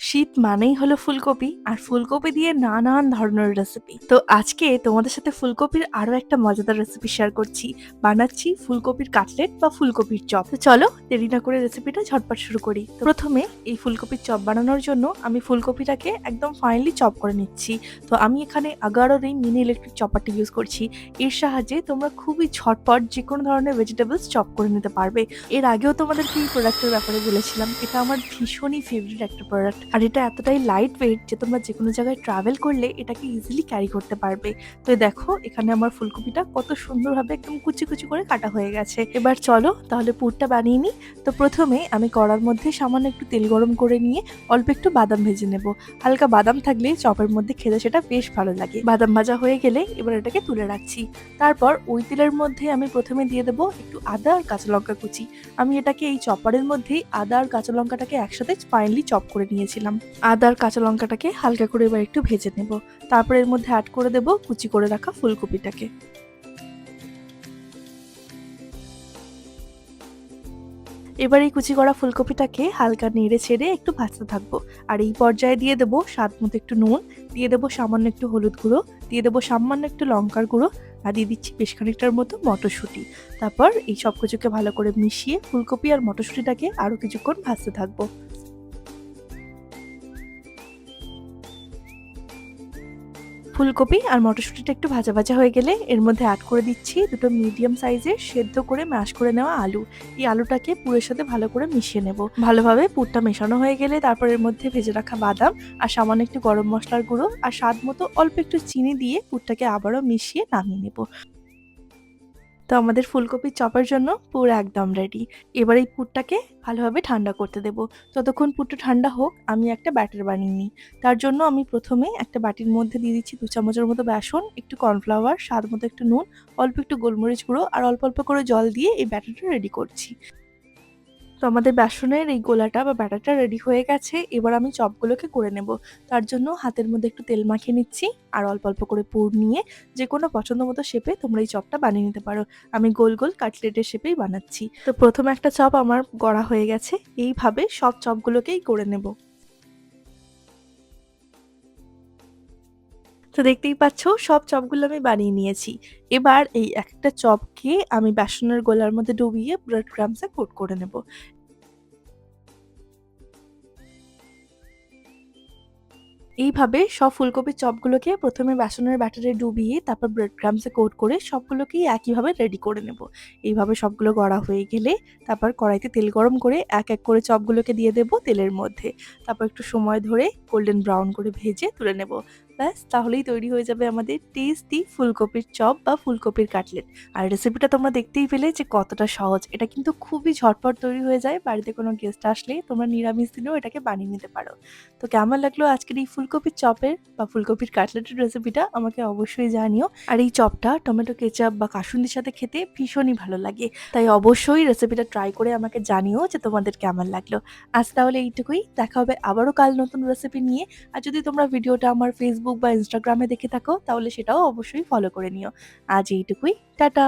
শীত মানেই হলো ফুলকপি আর ফুলকপি দিয়ে নানান ধরনের রেসিপি। তো আজকে তোমাদের সাথে ফুলকপির আরো একটা মজাদার রেসিপি শেয়ার করছি। বানাচ্ছি ফুলকপির কাটলেট বা ফুলকপির চপ। তো চলো দেরি না করে রেসিপিটা ঝটপট শুরু করি। তো প্রথমে এই ফুলকপির চপ বানানোর জন্য আমি ফুলকপিটাকে একদম ফাইনলি চপ করে নিচ্ছি। তো আমি এখানে আগারোর এই মিনি ইলেকট্রিক চপারটি ইউজ করছি। এর সাহায্যে তোমরা খুবই ঝটপট যে কোনো ধরনের ভেজিটেবলস চপ করে নিতে পারবে। এর আগেও তোমাদেরকে এই প্রোডাক্টের ব্যাপারে বলেছিলাম, এটা আমার ভীষণই ফেভারিট একটা প্রোডাক্ট। আর এটা এতটাই লাইট ওয়েট যে তোমরা যেকোনো জায়গায় ট্রাভেল করলে এটাকে ইজিলি ক্যারি করতে পারবে। তো দেখো এখানে আমার ফুলকপিটা কত সুন্দরভাবে একদম কুচি কুচি করে কাটা হয়ে গেছে। এবার চলো তাহলে পুরটা বানিয়ে নিই। তো প্রথমে আমি কড়ার মধ্যে সামান্য একটু তেল গরম করে নিয়ে অল্প একটু বাদাম ভেজে নেব। হালকা বাদাম থাকলে চপের মধ্যে খেতে সেটা বেশ ভালো লাগে। বাদাম ভাজা হয়ে গেলে এবার এটাকে তুলে রাখছি। তারপর ওই তেলের মধ্যে আমি প্রথমে দিয়ে দেবো একটু আদা আর কাঁচা লঙ্কা কুচি। আমি এটাকে এই চপারের মধ্যেই আদা আর কাঁচা লঙ্কাটাকে একসাথে ফাইনলি চপ করে নিয়েছিলাম। আদা আর কাঁচা লঙ্কাটাকে হালকা করে এবার একটু ভেজে নেব। তারপর এর মধ্যে অ্যাড করে দেব কুচি করে রাখা ফুলকপিটাকে। এবার এই কুচি করা ফুলকপিটাকে হালকা নেড়ে ছেড়ে একটু ভাজতে থাকবো। আর এই পর্যায়ে দিয়ে দেবো স্বাদ মতো একটু নুন, দিয়ে দেবো সামান্য একটু হলুদ গুঁড়ো, দিয়ে দেবো সামান্য একটু লঙ্কার গুঁড়ো, আর দিয়ে দিচ্ছি বেশ খানিকটার মতো মটরশুঁটি। তারপর এই সব কিছুকে ভালো করে মিশিয়ে ফুলকপি আর মটরশুঁটিটাকে আরো কিছুক্ষণ ভাজতে থাকবো। ফুলকপি আর মটরশুঁটিটা একটু ভাজা ভাজা হয়ে গেলে এর মধ্যে অ্যাড করে দিচ্ছি দুটো মিডিয়াম সাইজের সেদ্ধ করে ম্যাশ করে নেওয়া আলু। এই আলুটাকে পুরের সাথে ভালো করে মিশিয়ে নেব। ভালোভাবে পুরটা মেশানো হয়ে গেলে তারপর এর মধ্যে ভেজে রাখা বাদাম আর সামান্য একটু গরম মশলার গুঁড়ো আর স্বাদ মতো অল্প একটু চিনি দিয়ে পুরটাকে আবারও মিশিয়ে নামিয়ে নেব। তো আমাদের ফুলকপির চপের জন্য পুর একদম রেডি। এবার এই পুরটাকে ভালোভাবে ঠান্ডা করতে দেব। যতক্ষণ পুরটা ঠান্ডা হোক আমি একটা ব্যাটার বানিয়ে নিই। তার জন্য আমি প্রথমে একটা বাটির মধ্যে দিয়ে দিচ্ছি 2 চামচের মতো বেসন, একটু কর্নফ্লাওয়ার, স্বাদ মতো একটু নুন, অল্প একটু গোলমরিচ গুঁড়ো আর অল্প অল্প করে জল দিয়ে এই ব্যাটারটা রেডি করছি। তো আমাদের বেসনের এই গোলাটা বা ব্যাটারটা রেডি হয়ে গেছে। এবার আমি চপগুলোকে করে নেব। তার জন্য হাতের মধ্যে একটু তেল মাখিয়ে নিচ্ছি আর অল্প অল্প করে পুর নিয়ে যেকোনো পছন্দ মতো শেপে তোমরা এই চপটা বানিয়ে নিতে পারো। আমি গোল গোল কাটলেটের শেপেই বানাচ্ছি। তো প্রথমে একটা চপ আমার গড়া হয়ে গেছে। এইভাবে সব চপগুলোকেই করে নেব। তো দেখতেই পাচ্ছ সব চপগুলো আমি বানিয়ে নিয়েছি। এবার এই একটা চপকে আমি বেসনের গোলার মধ্যে ডুবিয়ে ব্রেড ক্রাম্বসে কোট করে নেব। এইভাবে সব ফুলকপির চপগুলোকে প্রথমে বেসনের ব্যাটারে ডুবিয়ে তারপর ব্রেড ক্রাম্বসে কোট করে সবগুলোকেই একইভাবে রেডি করে নেব। এইভাবে সবগুলো গড়া হয়ে গেলে তারপর কড়াইতে তেল গরম করে এক এক করে চপগুলোকে দিয়ে দেব তেলের মধ্যে। তারপর একটু সময় ধরে গোল্ডেন ব্রাউন করে ভেজে তুলে নেব। ব্যাস তাহলেই তৈরি হয়ে যাবে আমাদের টেস্টি ফুলকপির চপ বা ফুলকপির কাটলেট। আর রেসিপিটা তোমরা দেখতেই পেলে যে কতটা সহজ। এটা কিন্তু খুবই ঝটপট তৈরি হয়ে যায়। বাড়িতে কোনো গেস্ট আসলে তোমরা নিরামিষ দিনেও এটাকে বানিয়ে নিতে পারো। তো কেমন লাগলো আজকের এই ফুলকপির চপের বা ফুলকপির কাটলেটের রেসিপিটা আমাকে অবশ্যই জানিও। আর এই চপটা টমেটো কেচাপ বা কাসুন্দির সাথে খেতে ভীষণই ভালো লাগে। তাই অবশ্যই রেসিপিটা ট্রাই করে আমাকে জানিও যে তোমাদের কেমন লাগলো। আজ তাহলে এইটুকুই। দেখা হবে আবারও কাল নতুন রেসিপি নিয়ে। আর যদি তোমরা ভিডিওটা আমার ফেসবুক বা ইনস্টাগ্রামে দেখে থাকো তাহলে সেটাও অবশ্যই ফলো করে নিও। আজ এইটুকুই। টাটা।